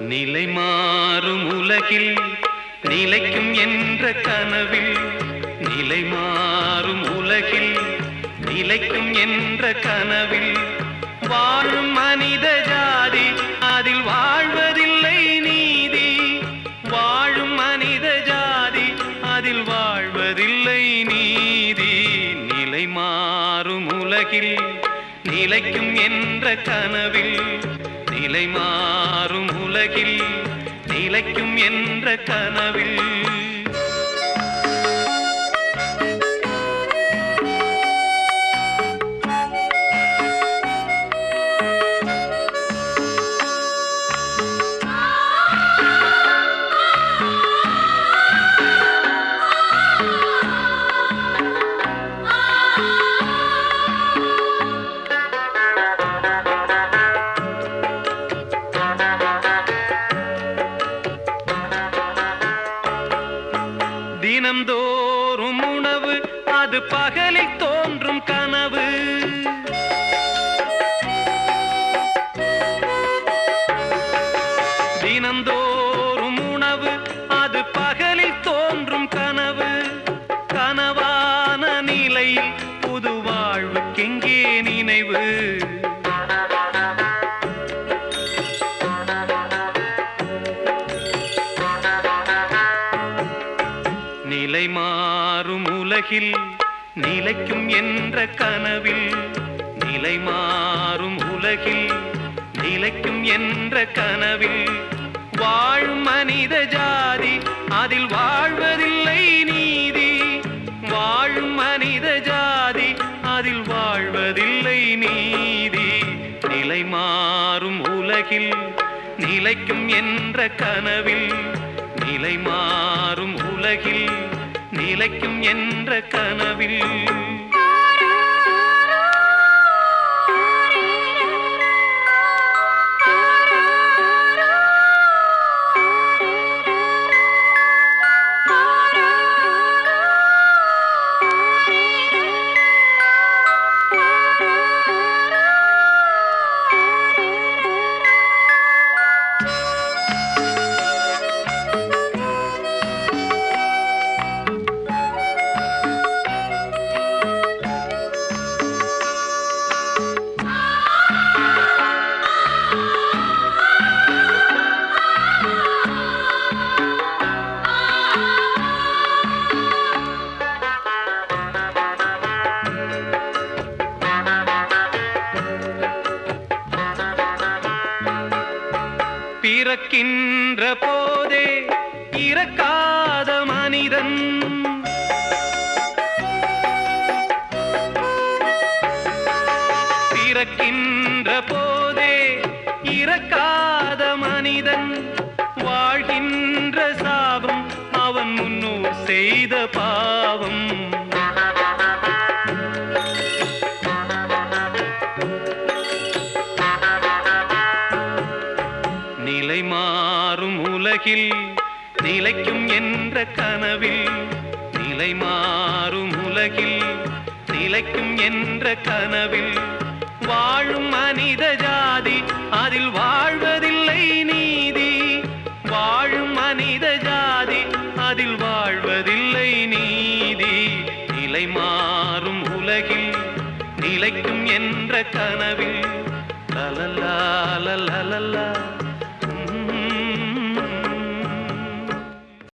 நிலை மாறும் உலகில் நிலைக்கும் என்ற கனவில், நிலை மாறும் உலகில் நிலைக்கும் என்ற கனவில் வாழும் மனித ஜாதி அதில் வாழ்வதில்லை நீதி. வாழும் மனித ஜாதி அதில் வாழ்வதில்லை நீதி. நிலை மாறும் உலகில் நிலைக்கும் என்ற கனவில், நிலை மாறும் உலகில் நிலைக்கும் என்ற கனவில். தினம்தோறும் உணவு அது பகலில் தோன்றும் கனவு. தினம்தோறும் உணவு அது பகலில் தோன்றும் கனவு. கனவான நிலையில் புது வாழ்வுக்கெங்கே நினைவு? நிலை மாறும் உலகில் நிலைக்கும் என்ற கனவில், நிலை மாறும் உலகில் நிலைக்கும் என்ற கனவில் வாழும் மனித ஜாதி அதில் வாழ்வதில்லை நீதி. வாழும் மனித ஜாதி அதில் வாழ்வதில்லை நீதி. நிலை மாறும் உலகில் நிலைக்கும் என்ற கனவில், நிலை மாறும் உலகில் நிலைக்கும் என்ற கனவில். பிறக்கின்ற போதே இறக்காத மனிதன், பிறக்கின்ற போதே இறக்காத மனிதன் வாழ்கின்ற சாபம் அவன் முன்னோர் செய்த பாவம். நிலை மாறும் உலகில் நிலைக்கும் என்ற கனவில், நிலை மாறும் உலகில் நிலைக்கும் என்ற கனவில் வாழும் மனித ஜாதி அதில் வாழ்வதில்லை நீதி. வாழும் மனித ஜாதி அதில் வாழ்வதில்லை நீதி. நிலை மாறும் உலகில் நிலைக்கும் என்ற கனவில் லலலா லலலா